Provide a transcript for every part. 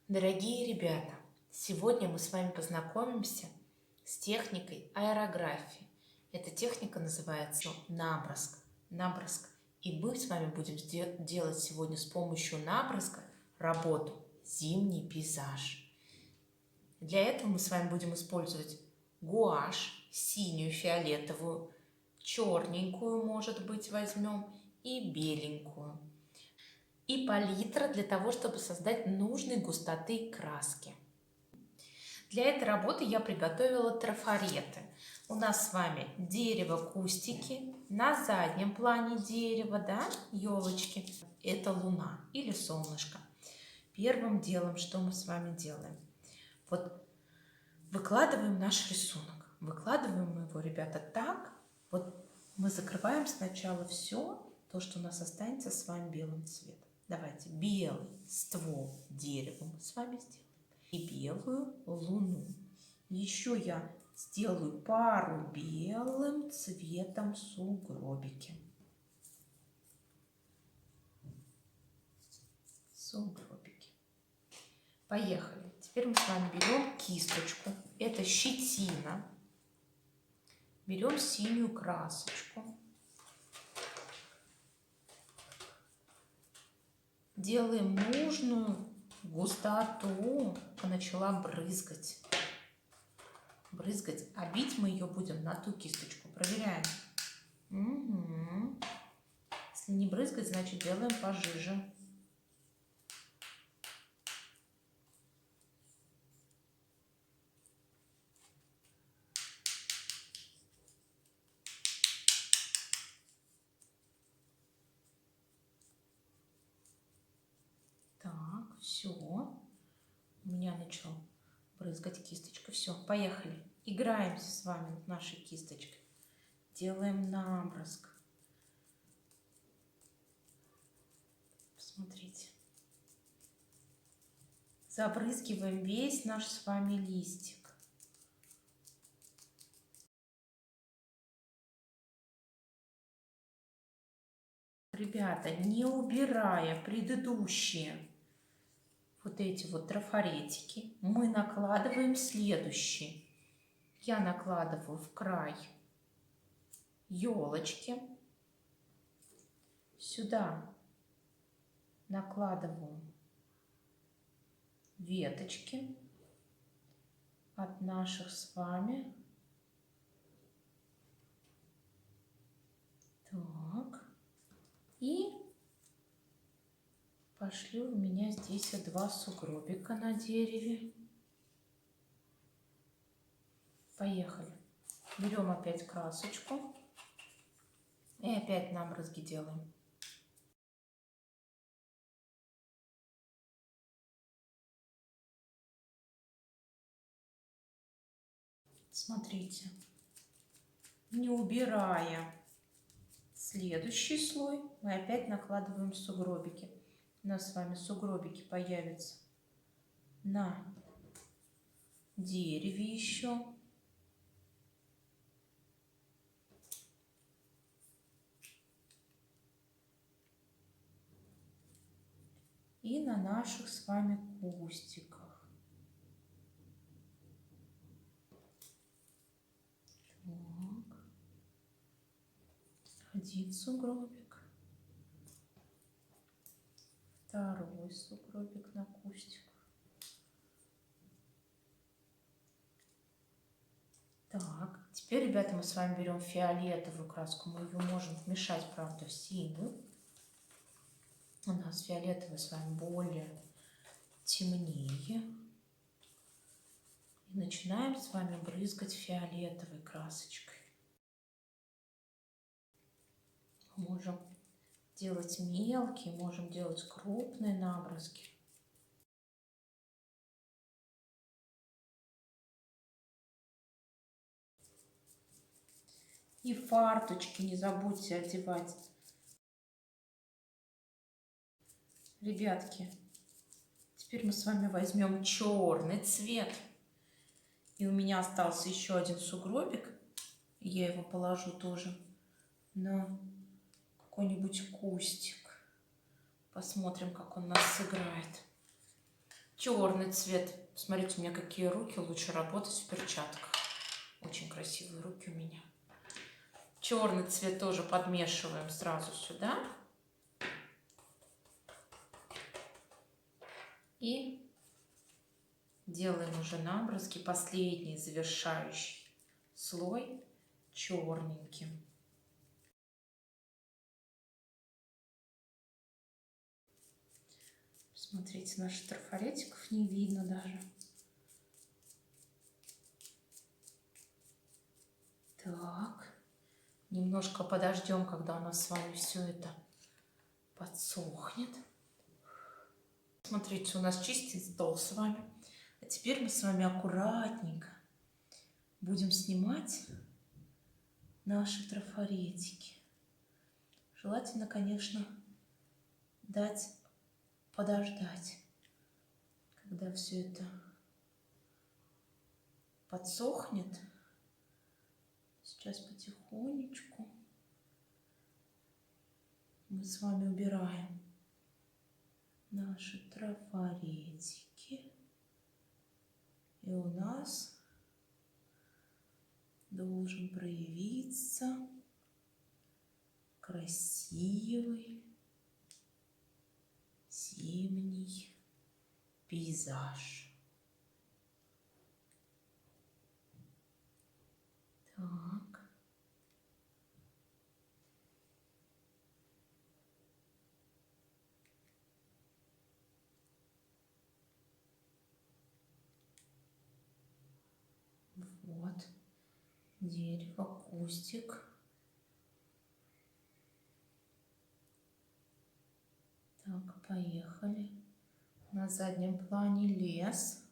Дорогие ребята, сегодня мы с вами познакомимся с техникой аэрографии. Эта техника называется наброск. И мы с вами будем делать сегодня с помощью наброска работу «Зимний пейзаж». Для этого мы с вами будем использовать гуашь, синюю, фиолетовую, черненькую, может быть, возьмем, и беленькую. И палитра для того, чтобы создать нужной густоты краски. Для этой работы я приготовила трафареты. У нас с вами дерево, кустики, на заднем плане дерева, да, елочки. Это луна или солнышко. Первым делом, что мы с вами делаем? Вот выкладываем наш рисунок. Выкладываем его, ребята, так. Вот мы закрываем сначала все то, что у нас останется с вами белым цветом. Давайте белый ствол дерева мы с вами сделаем. И белую луну. Еще я сделаю пару белым цветом сугробики. Сугробики. Поехали. Теперь мы с вами берем кисточку. Это щетина. Берем синюю красочку. Делаем нужную густоту. Начала брызгать. А бить мы ее будем на ту кисточку. Проверяем. Угу. Если не брызгать, значит делаем пожиже. Так, все. У меня начал брызгать кисточка. Все, поехали. Играемся с вами нашей кисточкой. Делаем наброск. Посмотрите. Забрызгиваем весь наш с вами листик. Ребята, не убирая предыдущие вот эти вот трафаретики, мы накладываем следующие. Я накладываю в край елочки. Сюда накладываю веточки от наших с вами. Так. И пошли у меня здесь 2 сугробика на дереве. Поехали. Берем опять красочку и опять наброски делаем. Смотрите, не убирая следующий слой, мы опять накладываем сугробики. У нас с вами сугробики появятся на дереве еще. И на наших с вами кустиках. Так. Один сугробик. Второй сугробик на кустиках. Так, теперь, ребята, мы с вами берем фиолетовую краску. Мы ее можем вмешать, правда, в синюю. У нас фиолетовая с вами более темнее. И начинаем с вами брызгать фиолетовой красочкой. Можем делать мелкие, можем делать крупные наброски. И фарточки не забудьте одевать. Ребятки, теперь мы с вами возьмем черный цвет. И у меня остался еще один сугробик. Я его положу тоже на какой-нибудь кустик. Посмотрим, как он нас сыграет. Черный цвет. Смотрите, у меня какие руки, лучше работать в перчатках. Очень красивые руки у меня. Черный цвет тоже подмешиваем сразу сюда. И делаем уже наброски, последний завершающий слой черненьким. Смотрите, наших трафаретиков не видно даже. Так, немножко подождем, когда у нас с вами все это подсохнет. Смотрите, у нас чистый стол с вами. А теперь мы с вами аккуратненько будем снимать наши трафаретики. Желательно, конечно, дать подождать, когда все это подсохнет. Сейчас потихонечку мы с вами убираем наши трафаретики. И у нас должен проявиться красивый зимний пейзаж. Так. Вот. Дерево, кустик. Так, поехали. На заднем плане лес.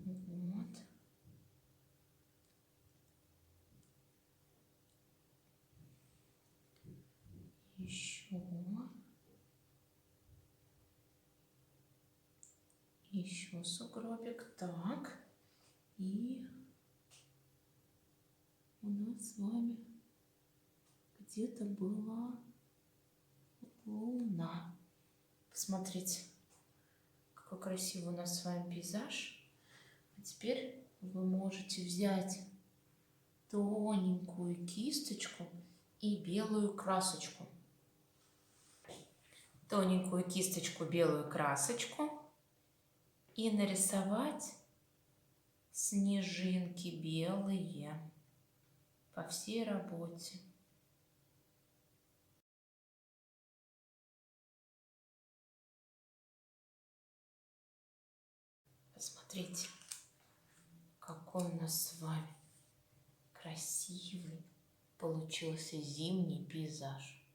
Вот. Еще. Еще сугробик. Так. И у нас с вами где-то была луна. Посмотрите, какой красивый у нас с вами пейзаж. А теперь вы можете взять тоненькую кисточку и белую красочку. Тоненькую кисточку, белую красочку. И нарисовать снежинки белые по всей работе. Посмотрите, какой у нас с вами красивый получился зимний пейзаж.